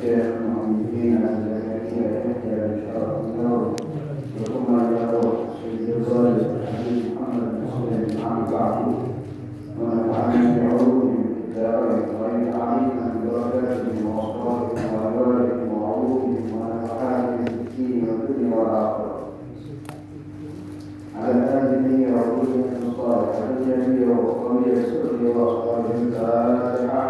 الشيخ المؤمنين الزكريا يحيى بشار النور وثم اليوم سيد الغالي الحبيب محمد مسلم عن بعضه ونفعني بعلوم الكتاب وإن علينا بدرجاتهم وأصواتهم وأدوارهم وعروضهم ونفحاتهم في الدين والدنيا والآخرة على هذه وعروضهم الصالحة الجميع وقوية السر وأصحابهم الفاتحة.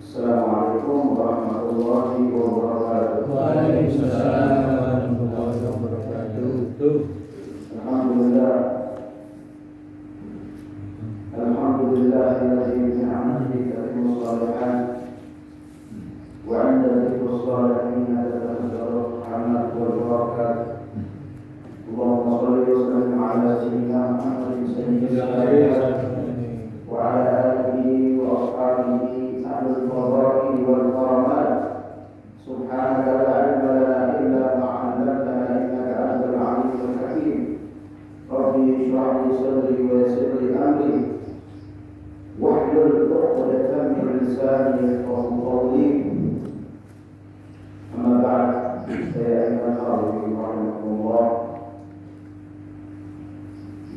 Assalamualaikum warahmatullahi wabarakatuh. Waalaikumsalam warahmatullahi wabarakatuh. Alhamdulillahilladzi bi ni'matihi tatimmu shalihat wa 'inda dzikri shalihin tatanazzalu rahmat wal barakat. Allahumma shalli wa sallim 'ala sayyidina Muhammadin sayyidil alamin wa 'ala alihi wa ashabihi ahlul fadail wal karamat. Subhanaka la 'ilma lana illa ma 'allamtana innaka antal 'alimul hakim. Rabbi ishrah li sadri wa yassir li amri wahlul 'uqdatam min lisani yafqahu qawli. Amma ba'd, saya ingin rahimahullah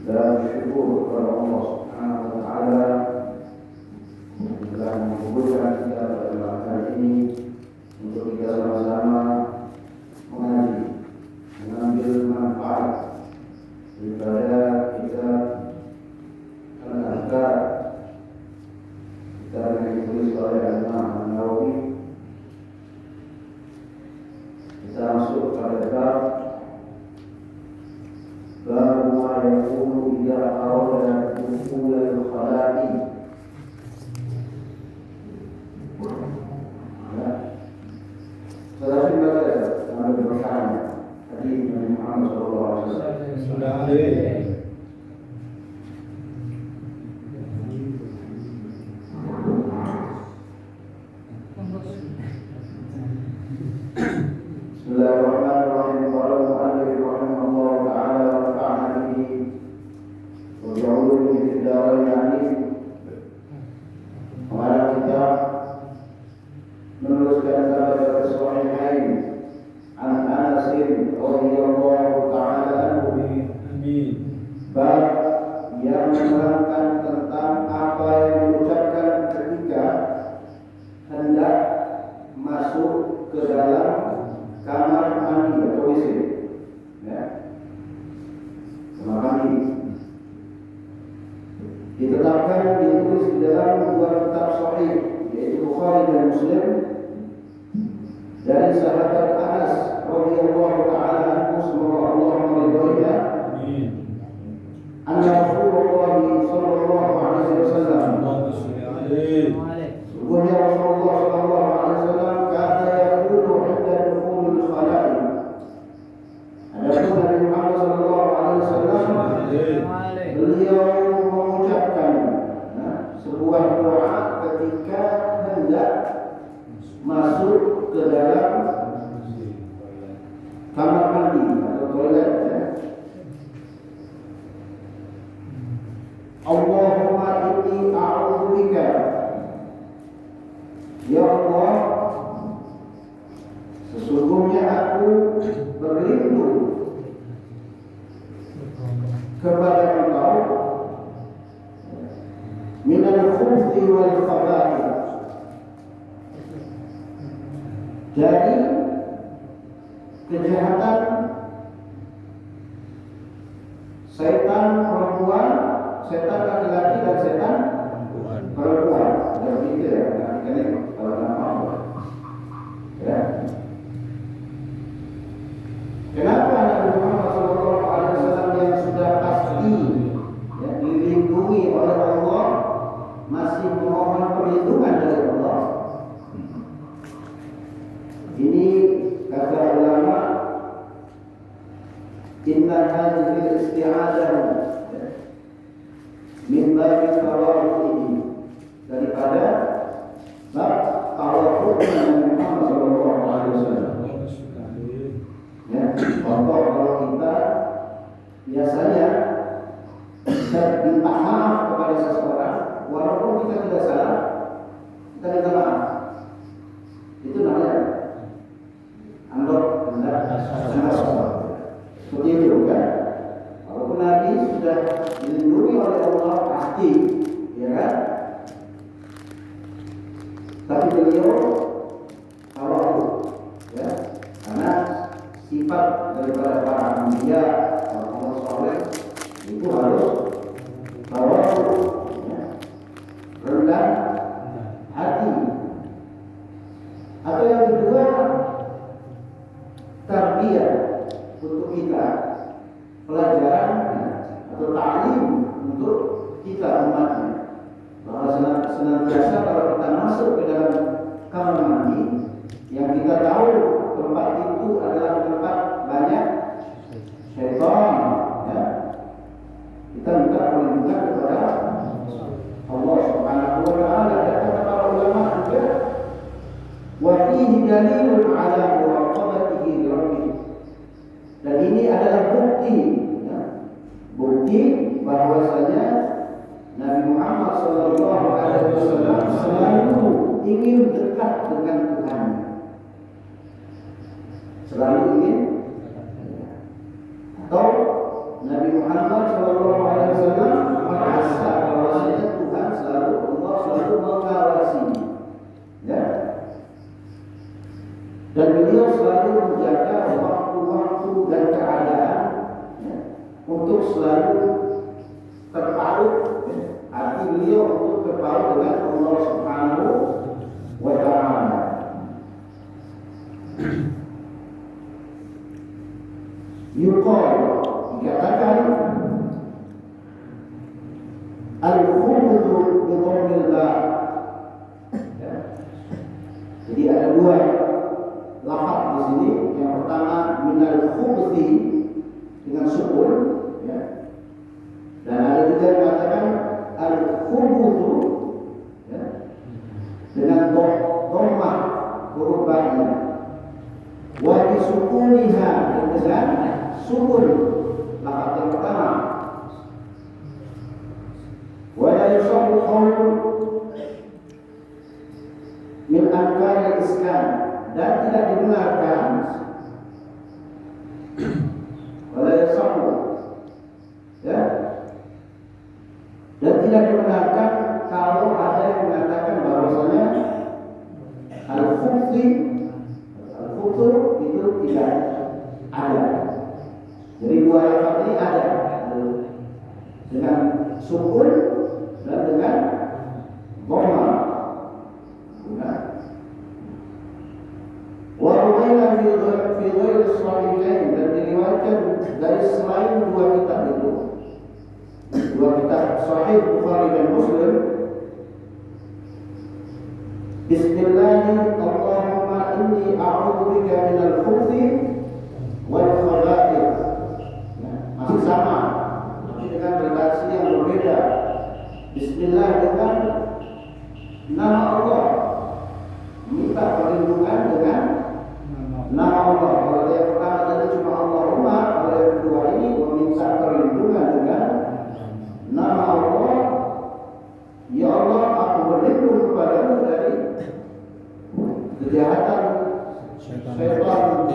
dan bersyukur kepada Allah Subhanahu wa taala yang telah mengumpulkan kita pada malam hari ini untuk kita sama-sama mengaji, mengambil manfaat daripada kita al-Azkar, kita yang ditulis oleh Imam An-Nawawi. Kita masuk pada bab ma yaqulu idza arada dukhul al-khala'i. Salah satu ada berkata hadis Nabi Muhammad sallallahu alaihi wasallam. Sudah ada. Bismillahirrahmanirrahim. Qala al-mu'allif rahimahullah ta'ala wa nafa'ana bihi wa bi'ulumihi fid dharain amin. Mari kita meneruskan pada Sahihain an Anas radhiyallahu ta'ala anhu. Amin. Bab yang menerangkan tentang apa yang diucapkan ketika hendak masuk ke dalam kamar mandi atau WC, ya, kamar mandi. Ditetapkan ditulis di dalam dua kitab sahih, yaitu Bukhari dan Muslim, dari sahabat Anas radhiyallahu ta'ala anhu, semoga Allah meridhoinya. Amin. Anna Rasulullah sallallahu alaihi wasallam, Allahumma shalli alaihi. sungguhnya Rasulullah sallallahu alaihi wasallam kana yaqulu 'inda dukhulil khala'i. Adapun Nabi Muhammad sallallahu alaihi wasallam, beliau mengucapkan sebuah doa ketika hendak masuk ke dalam kamar mandi atau toilet, ya. Allahumma inni a'udzubika, ya Allah, sesungguhnya aku berlindung kepada Engkau minal khubuthi wal khaba'ith, dari kejahatan setan perempuan, setan laki-laki dan setan perempuan. Dan itu ya, nanti kalau nama ya. Kenapa Nabi Muhammad SAW yang sudah pasti ya, dilindungi oleh Allah masih memohon perlindungan dari Allah? Ini kata ulama inna hadhihi isti'adah min babi tawarruhi, daripada bab tawarruh Nabi Muhammad sallallahu alaihi wasallam. Ya, contoh kalau kita biasanya kita minta maaf kepada seseorang, walaupun kita tidak salah, kita minta maaf. Itu namanya anggap hendak salah. Seperti itu kan? Walaupun Nabi sudah dilindungi oleh Allah pasti, ya kan? Tapi beliau tawadhu, ya, karena sifat daripada para anbiya, orang soleh itu harus tawadhu, ya, rendah hati. Atau yang kedua, tarbiyah untuk kita, pelajaran atau ta'lim untuk kita umatnya, bahwa senantiasa kalau kita masuk ke dalam kamar mandi yang kita tahu tempat itu adalah tempat banyak syaitan, ya, kita minta perlindungan kepada Allah Subhanahu wa taala. Dan kata para ulama juga, wa fihi dalilun ala muraqabatihi li rabbih. Dan ini adalah bukti, ya, bukti bahwasanya Nabi Muhammad sallallahu alaihi wasallam selalu ingin dekat dengan Tuhan. Selalu ingin, atau Nabi Muhammad sallallahu alaihi wasallam merasa bahwasanya Tuhan selalu, Allah selalu mengawasinya. Ya. Dan beliau selalu menjaga waktu-waktu dan keadaan, ya, untuk selalu terpaut, ya, hati beliau untuk terpaut dengan Allah Subhanahu wa taala. Yuqal, dikatakan al-khubuthu bi dhammil ba. Jadi ada dua lafaz di sini. Yang pertama minal khubuthi dengan sukun, ya. Dan ada juga yang mengatakan al-khubuthu, ya, dengan dhammah huruf ba-nya. Wa bisukuniha, dengan sukun lafaz yang pertama. Wa la yusahu qawl min ankar iskan, dan tidak dibenarkan oleh sahabat, ya, dan tidak dibenarkan kalau ada yang mengatakan bahwasanya al-khubthi itu tidak ada. Jadi dua lafaz ini ada, dengan sukun dan dengan dhamma. Waru'ayna fi ghairi sahihain, dan diriwayatkan dari selain dua kitab itu, dua kitab Sahih Bukhari dan Muslim. Bismillahirrahmanirrahim, Allahumma inni a'udzubika minal khubuthi wal khaba'ith. Masih sama, tapi dengan redaksi yang berbeda. Bismillah dengan nama Allah, minta perlindungan dengan nama Allah. Kalau yang pertama tadi cuma Allahumma, kalau yang kedua ini meminta perlindungan dengan nama Allah. Ya Allah, aku berlindung kepadamu dari kejahatan syaitan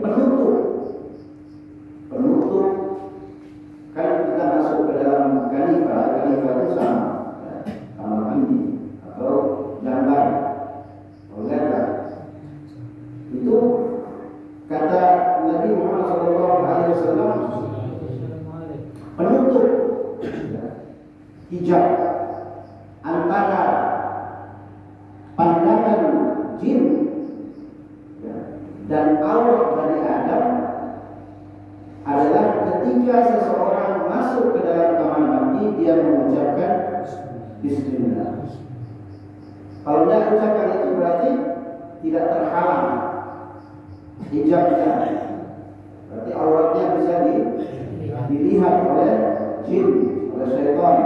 penutup. Penutup kan kita masuk ke dalam khalifah itu sama, ya, kamar mandi atau jamban, toilet. Itu kata Nabi Muhammad SAW penutup, ya, hijab antara pandangan jin, ya, dan aurat dari Adam adalah ketika seseorang masuk ke dalam kamar mandi dia mengucapkan Bismillah. Kalau tidak ucapkan itu berarti tidak terhalang hijabnya, berarti auratnya bisa dilihat oleh jin, oleh syaitan.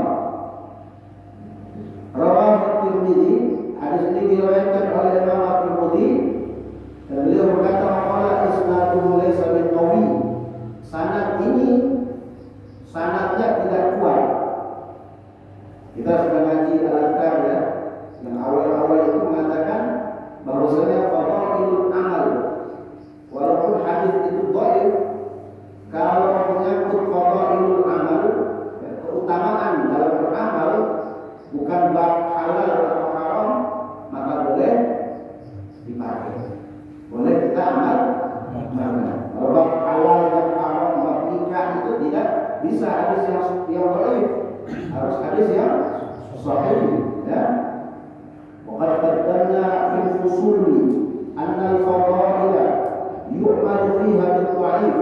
Rawahu Tirmidzi, hadis ini diriwayatkan oleh Imam At-Tirmidzi dan beliau berkata qala isnaduhu laysa bil qawi. Sanad ini sanadnya tidak kuat. Kita sudah ngaji al-Adkar, ya, yang awal-awal itu mengatakan bahwasanya fadailul amal, walaupun hadis itu dhaif, kalau menyangkut fadailul amal, ya, keutamaan dalam beramal, bukan bab halal atau haram, maka boleh dipakai, boleh kita amal. Kalau bab halal dan haram, bab nikah itu tidak bisa hadis yang dhaif, harus hadis yang sahih, ya. Waqad qaddamna fil fusuli anna al-fadaila yu'malu fiha bil-dha'if,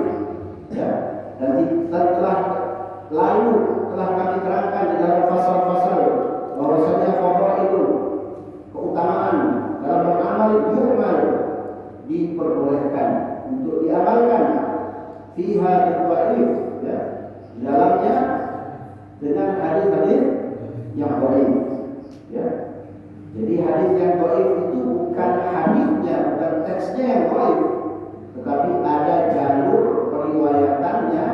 ya. Dan telah kami terangkan di dalam pasal-pasal bahwasanya fadail, keutamaan dalam beramal, yu'mal, diperbolehkan untuk diamalkan, fiha bil-dha'if, ya, di dalamnya dengan hadis-hadis yang dhaif, ya. Jadi hadis yang dhaif itu bukan hadisnya, bukan teksnya yang dhaif, tetapi ada jalur periwayatannya,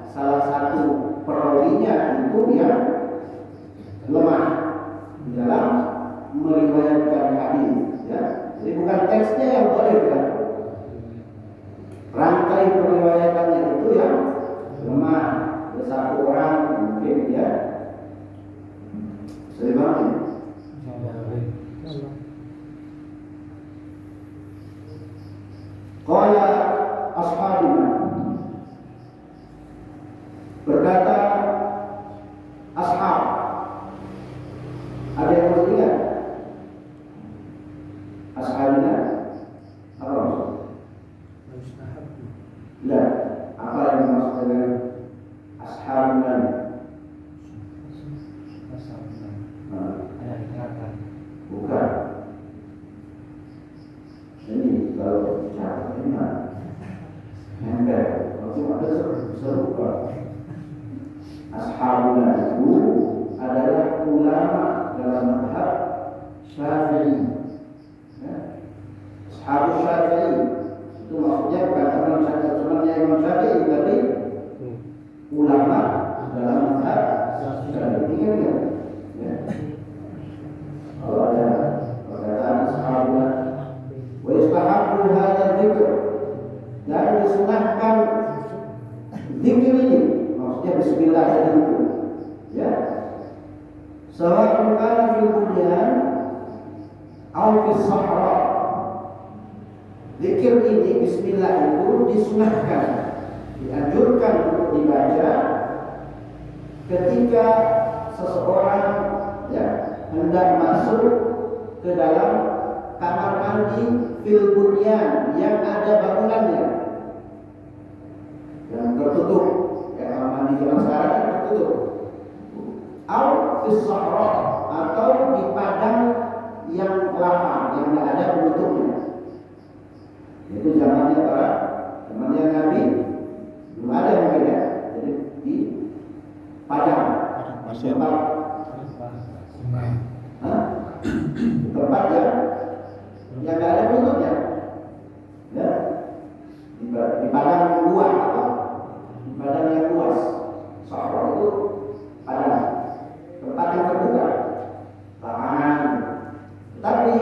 salah satu perawinya itu yang lemah di dalam meriwayatkan hadis, ya. Jadi bukan teksnya yang dhaif, ya. Rantai periwayatannya itu yang lemah. Satu orang mungkin dia seimbang. Qala ashabuna, berkata ashab, ada yang harus ingat ashabuna apa maksudnya? Tidak, apa yang dimaksud dengan ashabuna? Bukan. Ini kalau bicara ini enggak, kalau ada serupa. Ashabuna itu adalah ulama dalam mazhab Syafi'i, ya. Ashab Syafi'i itu maksudnya bukan teman-temannya Imam Syafi'i, tapi ulama dalam mazhab Syafi'i, kan, ya. Kalau ada perkataan ashabuna wa istahabbu hadha dzikr, dan disunahkan zikir ini, maksudnya bismillah tadi itu, ya, sawa'un kana fil bunyan aw fis sahra. Zikir ini bismillah itu disunahkan, dianjurkan untuk dibaca ketika seseorang, ya, hendak masuk ke dalam kamar mandi fil bunyan, yang ada bangunannya, yang tertutup, ya, kamar mandi zaman sekarang yang tertutup, au fis sahra, atau di padang yang lapang, yang tidak ada penutupnya. Itu zamannya zamannya Nabi belum ada mungkin, ya. Jadi di padang, tempat yang tidak ada penutupnya, ya, di padang luas, atau di padang yang luas. Sahra itu padang, tempat yang terbuka, lapangan. Tapi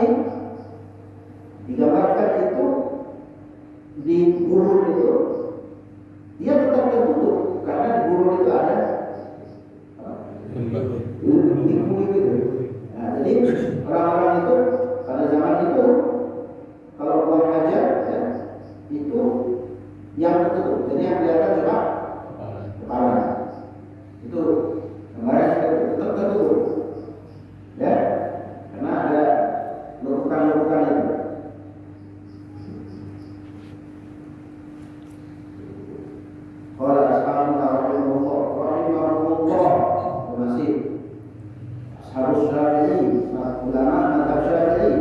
digambarkan itu di gurun itu dia tetap tertutup karena di gurun itu ada dikulit gitu. Nah, jadi orang-orang itu pada zaman itu kalau buang hajat ya, itu yang tertutup. Jadi yang kelihatan cuma kepala. Itu kemarin tetap tertutup. Ya, karena ada lubang-lubang itu. Qala ashabuna rahimahullah masih ashabus syafi'i, ulama mazhab syafi'i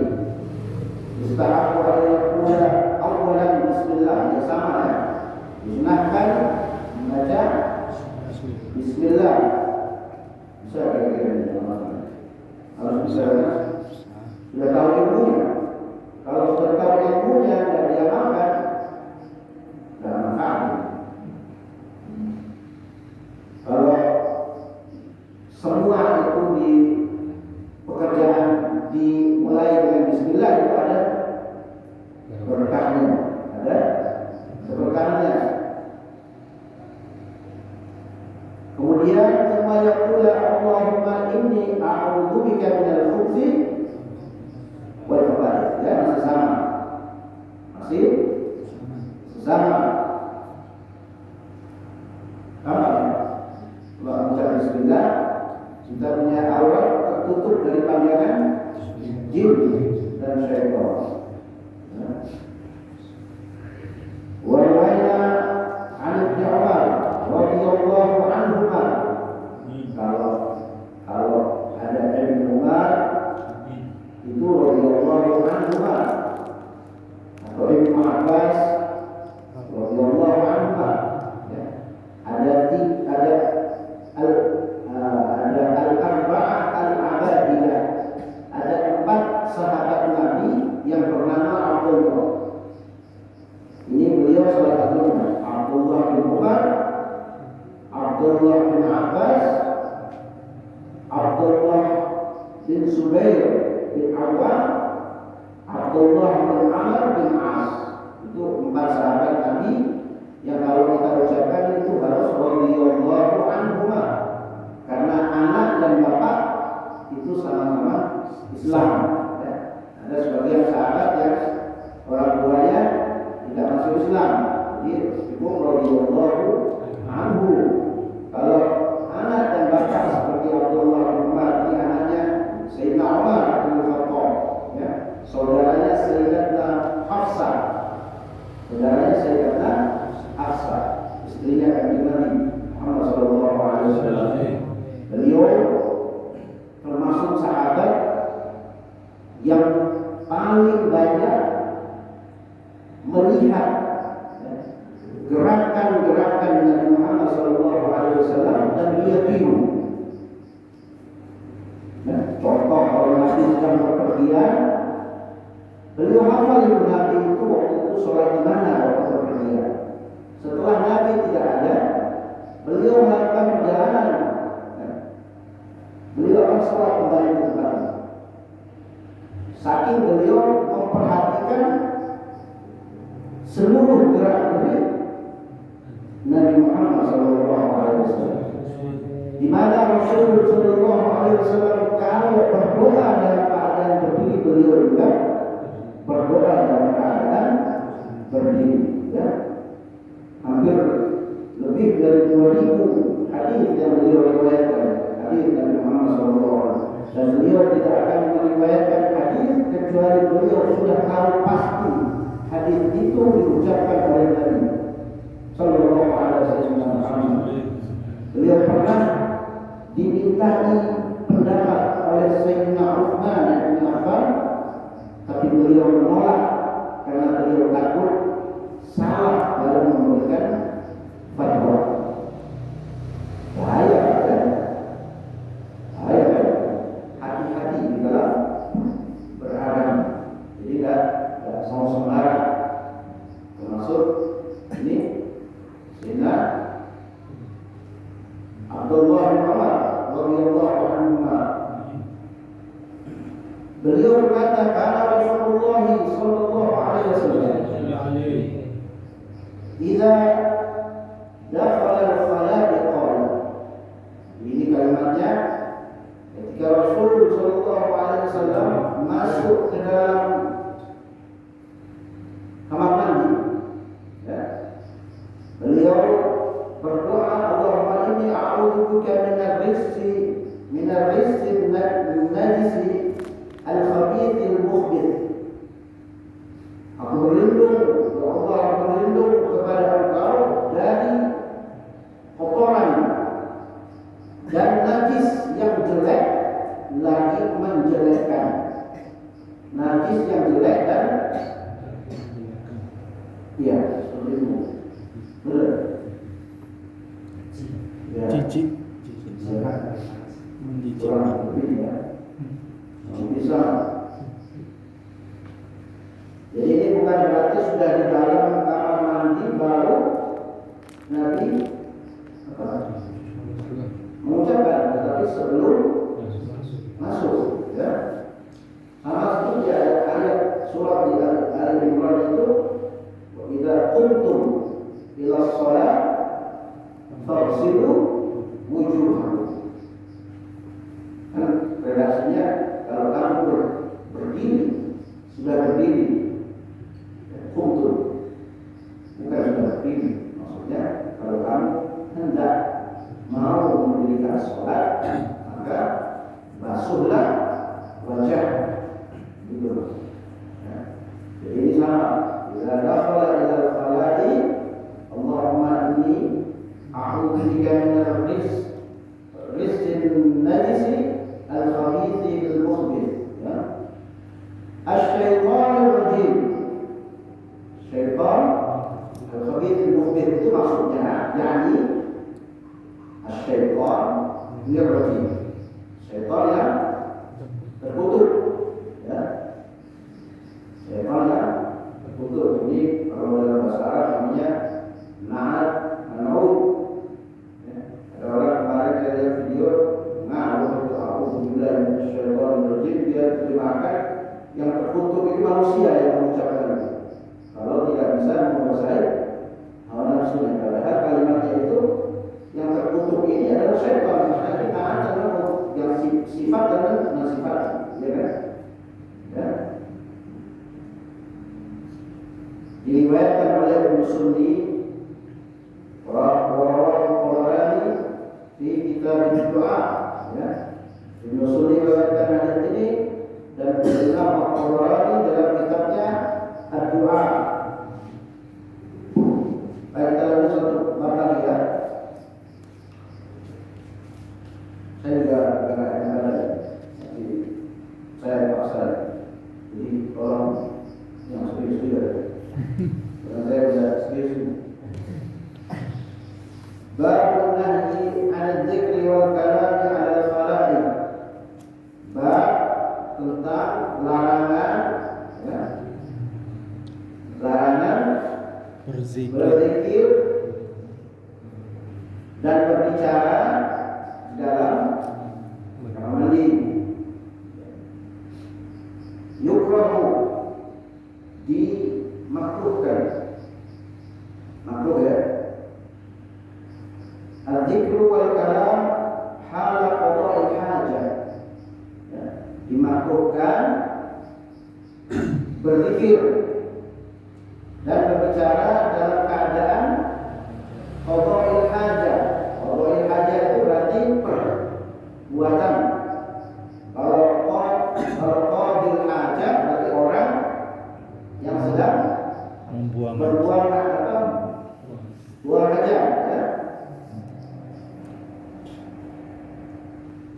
istahabu an yaqula awalan bismillah, ya sama ya, disunahkan membaca bismillah. Bisa kira-kira ini harus bisa sudah tahu ilmunya. Kalau sudah tahu ilmunya dan dia makan, tidak manfaat. Kalau semua itu di pekerjaan dimulai dengan bismillah itu ada berkahnya, ada keberkahannya. Kemudian kama yaqula Allahumma inni a'udzubika minal khubuthi wal khaba'ith. Ya, masih sama. Masih sama. Sama ya? Kalau mengucap bismillah, kita punya aurat tertutup dari pandangan jin dan syaitan. Wa riwayat an Ibnu Umar radhiyallahu anhuma. Kalau ada Ibnu Umar itu radhiyallahu anhuma atau Ibnu Abbas radhiyallahu anhuma. Ya. Ada al-arba'ah al-abadilah. Ada 4 sahabat Nabi yang bernama Abdullah. Ini beliau salah satunya, Abdullah bin Umar, Abdullah bin Abbas, Abdullah bin Zubair bin Awam, Abdullah bin Amr bin As. Itu 4 sahabat Nabi yang kalau kita ucapkan itu harus radhiyallahu anhuma, karena anak dan bapak itu sama-sama Islam. Ya. Ada sebagian sahabat yang orang tuanya tidak masuk Islam, jadi itu radhiyallahu anhu. Kalau anak dan bapak seperti Abdullah bin Umar, ini anaknya Sayyidina Umar bin Khattab, ya, saudaranya Sayyidatuna Hafsah, saudaranya Sayyidatuna Hafsah, istrinya Kanjeng Nabi Muhammad sallallahu alaihi wasallam. Beliau termasuk sahabat yang paling banyak melihat gerakan-gerakan Nabi Muhammad sallallahu alaihi wasallam dan dia tiru. Contoh kalau Nabi sedang berpergian, beliau hafal itu Nabi itu waktu itu sholat di mana waktu berpergian. Setelah Nabi tidak ada, beliau melakukan perjalanan. Beliau akan sholat kembali ke tempatnya. Saking beliau memperhatikan seluruh gerak-gerik Nabi Muhammad SAW. Di mana Rasulullah SAW kalau berdoa dalam keadaan berdiri, beliau juga berdoa dalam keadaan berdiri. Ya. Hampir lebih dari 2000 hadis yang beliau riwayatkan, hadis Nabi Muhammad SAW. Dan beliau tidak akan meriwayatkan hadis kecuali beliau sudah tahu pasti hadis itu diucapkan oleh Nabi sallallahu alaihi wasallam. Beliau pernah dimintai pendapat oleh Sayyidina Utsman bin Affan, tapi beliau menolak karena beliau takut salah dalam memberikan fatwa. Bahaya kan? Bahaya kan? Hati-hati di dalam beragama. Jadi tidak sembarang. Termasuk ini Sayyidina Abdullah bin Umar radhiyallahu anhu. Beliau berkata, "Kana Rasulullah sallallahu alaihi wasallam Aku berlindung, ya Allah, aku berlindung kepada Engkau dari kotoran dan najis yang jelek lagi menjelekkan. Najis yang jelek dan iya, seperti itu. Benar. Ya. Cicik. Kurang lebih ya. Bisa. Jadi ini bukan berarti sudah di dalam kamar mandi baru Nabi mengucapkan, tetapi sebelum masuk, ya. Sama seperti ayat surat di Ali Imran itu, "Idza qumtum ila shalah faghsilu wujuhakum." Kan redaksinya kalau kamu berdiri, sudah berdiri, qumtum, bukan sudah berdiri. Maksudnya kalau kamu hendak mau mendirikan sholat, maka basuhlah wajah, gitu. Ya. Jadi ini sama. Bila dakhala ila al-khala'i, Allahumma inni a'udzubika min rizqin najisi al-khabithi al-mukhbith. Ya. Asy-syaithanir rajim. Syaitan al-khabith al-mukhbith itu maksudnya yakni syaitan nirrajim, syaitan yang terkutuk, ya, syaitan yang terkutuk. Ini kalau dalam bahasa Arab namanya na'at an-naud. Ya. Ada orang kemarin saya lihat video ngawur itu, aku bilang syaitan nirrajim, dia terjemahkan yang terkutuk itu manusia yang mengucapkan itu. Kalau tidak bisa menguasai hawa nafsunya, padahal kalimatnya itu yang terkutuk ini adalah syaitan, karena kita adalah yang sifat dan non-sifat, ya kan? Ya. Diriwayatkan oleh Ibnu Sunni Al-Qurani di kitab doa, ya. Ibnu Sunni meriwayatkan hadis ini dan Imam Al-Qurani dalam kitabnya Ad-Du'a. Baik, kita lanjut satu bab lagi, ya. Saya juga agak enak, tapi saya paksa. Jadi orang yang serius juga, karena saya sudah serius. Bab nahyi an-dzikri wal kalami 'ala al-khala'i. Bab tentang larangan, ya, larangan berzikir dan berbicara dalam kamar mandi. Yukrahu, dimakruhkan, makruh, ya. Al-dzikru wal kalam hala qada'i hajah, ya. Dimakruhkan berzikir dan berbicara dalam keadaan qada'il hajah. Qada'il hajah itu berarti perbuatan. Kalau qadil hajah berarti orang yang sedang berbuang atau buang hajat, ya.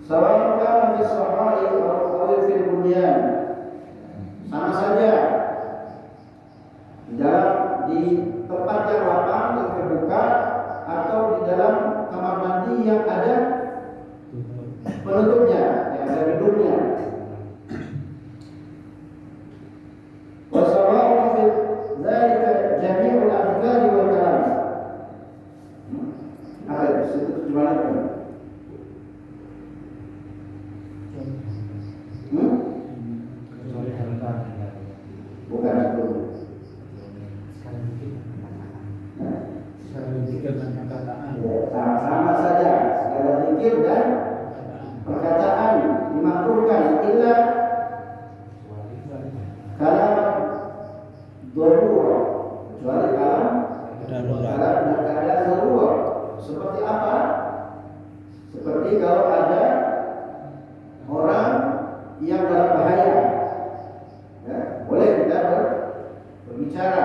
Sawaء kana fi sahari atau fil bunyan, sama saja di tempat yang lapang, yang terbuka, atau di dalam kamar mandi yang ada penutupnya, yang ada gedungnya. Wa sawa'un fi dzalika jami'ul adhkari wal kalam. Apa itu gimana? Bukan itu. Sama saja segala zikir dan perkataan dimakruhkan illa kalam darurat, kecuali kalam dalam keadaan darurat. Seperti apa? Seperti kalau ada orang yang dalam bahaya, ya, boleh kita berbicara,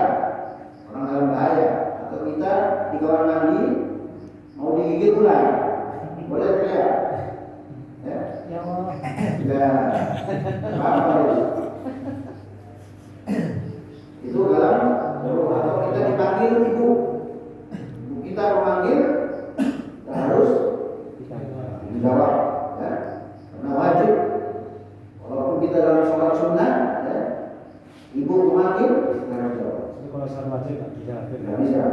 orang dalam bahaya, atau kita di kamar mandi mau digigit ular, boleh teriak? Ya, Ya Allah. ya, apa itu? Itu dalam atau kita dipanggil ibu kita memanggil, kita harus dijawab, ya, karena wajib. Walaupun kita dalam sholat sunnah, ya, ibu memanggil, kita harus jawab. Tapi kalau sholat wajib nggak bisa. Tidak bisa.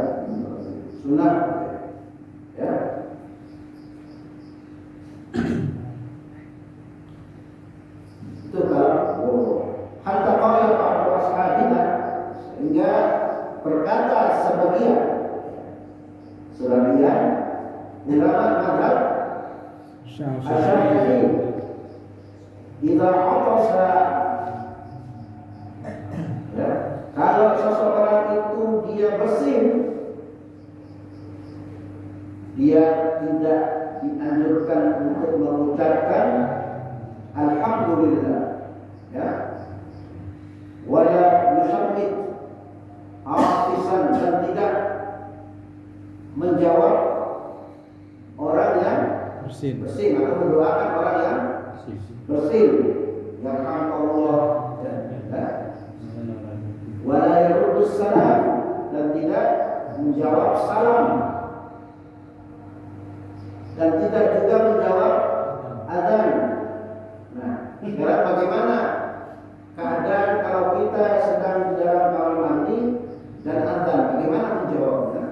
Sunnah, ya. Itu kalau hatta qala ba'du ashabina, sehingga berkata sebagian ulama mazhab Asy-Syafi'i, idza atasa, ya, kalau seseorang itu dia bersin, dia tidak dianjurkan untuk mengucapkan alhamdulillah, ya, wala yusammit afisan, dan tidak menjawab orang yang bersin atau mendoakan orang yang bersin, yarhamkallah, ya, wala yaruddus salam, dan tidak menjawab salam, dan tidak juga menjawab adzan. Nah, sekarang bagaimana keadaan kalau kita sedang di dalam kamar mandi dan adzan, bagaimana menjawabnya?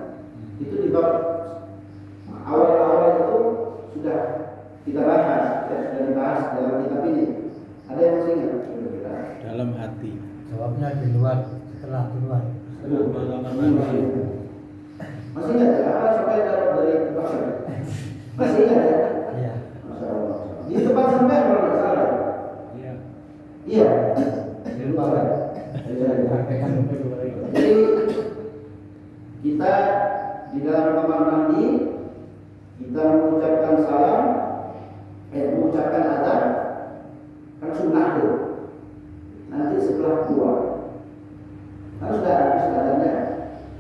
Itu di bab awal-awal itu sudah kita bahas, ya, sudah dibahas dalam kitab ini. Ada yang masih ingat? Dalam hati. Jawabnya di luar, setelah keluar. Masih ingat ya? Apa sampai dari pasar? Masih ingat ya? Iya. Masya Allah. Di tempat sampai kalau nggak salah. Iya. Iya. Di luar. Jadi kita di dalam kamar mandi, kita mengucapkan salam, mengucapkan adzan, kan sunnah tuh. Nanti setelah keluar, kan sudah habis adzannya,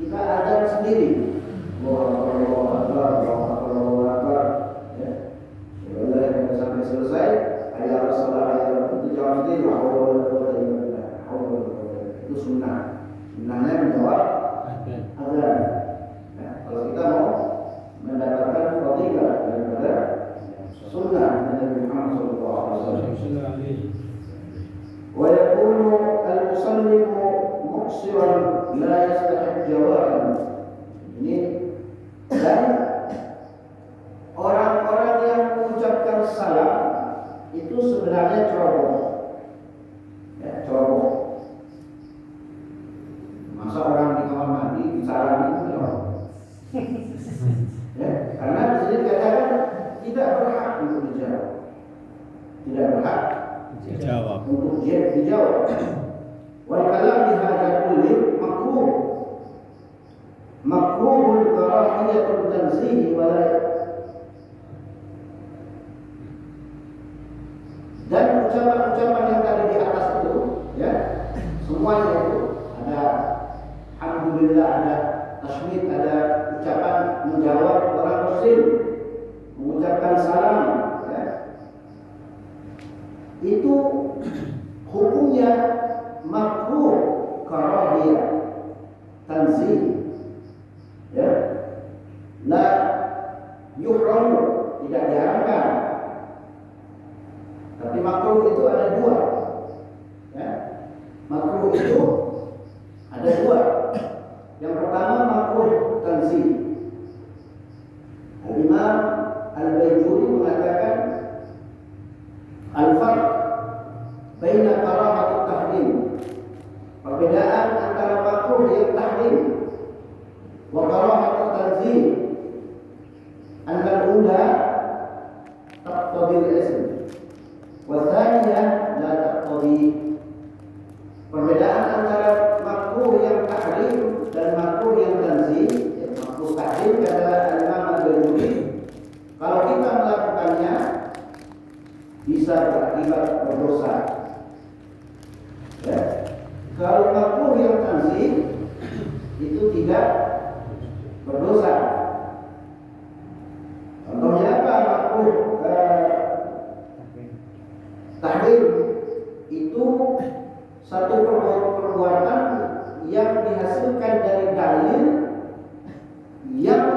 kita adzan sendiri. Allahu Akbar, Allahu Akbar, ya. Sampai selesai, hayya 'alas shalah, itu jawab sendiri. Itu sunnah. Sunnahnya menjawab adzan. Ya, kalau kita mau mendapatkan fadilah daripada sunnah Nabi Muhammad SAW. Wa yakunu al-musallimu muqsiran la yastahiq jawaban. Ini, dan orang-orang yang mengucapkan salam itu sebenarnya ceroboh. Ya, ceroboh. Masa orang di kamar mandi salam itu ceroboh. Ya, karena di sini dikatakan tidak berhak untuk dijawab, tidak berhak Dijawab. untuk dijawab. Wal kalam bi hadza kulli makruh, makruhul karahiyatul tanzih wa la, dan ucapan-ucapan yang tadi di atas itu, ya, semuanya itu ada alhamdulillah, ada tasmid, ada ucapan menjawab orang bersin, mengucapkan salam, ya, itu hukumnya makruh karahiyah tanzih, ya, la yuhram, tidak diharamkan, tapi makruh itu ada dua, ya, makruh itu ada dua. Yang pertama makruh tanzih. Al-Imam Al-Baijuri mengatakan al-farq baina karahatut tahrim, perbedaan antara makruh yang tahrim itu tidak berdosa. Contohnya apa? Makruh tahrim itu satu perbuatan yang dihasilkan dari dalil yang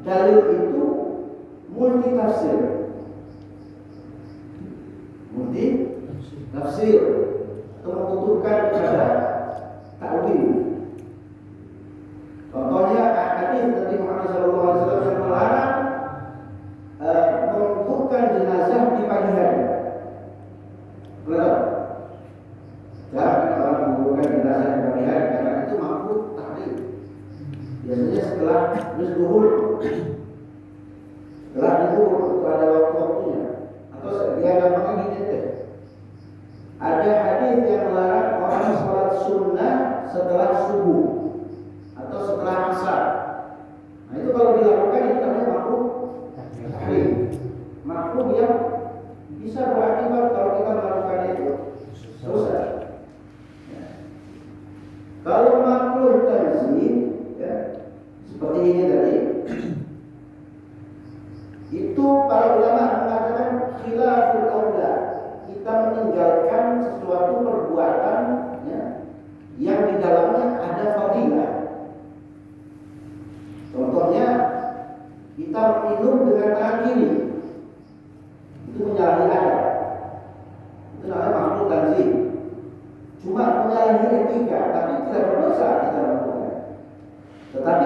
dalil itu multi tafsir atau membutuhkan kepada ta'wil. Contohnya hadis Nabi Muhammad SAW yang melarang menguburkan jenazah di pagi hari. Betul? Jangan orang menguburkan jenazah di pagi hari karena itu makruh tahrim. Biasanya setelah zuhur, setelah zuhur itu ada waktu-waktunya. Atau dia gampangnya gini deh. Ada hadis yang melarang orang sholat sunnah setelah subuh atau setelah asar. Nah itu kalau dilakukan itu namanya makruh tahrim. Makruh yang bisa berakibat kalau kita melakukan itu dosa. Ya. Kalau makruh tanzih, ya, seperti ini tadi, itu para ulama mengatakan khilaful aula. Kita meninggalkan sesuatu perbuatan, ya, yang di dalamnya ada fadilah. Contohnya kita minum dengan tangan kiri, itu menyalahi adab. Itu namanya makruh tanzih. Cuma menyalahi etika, tapi tidak berdosa kita lakukan. Tetapi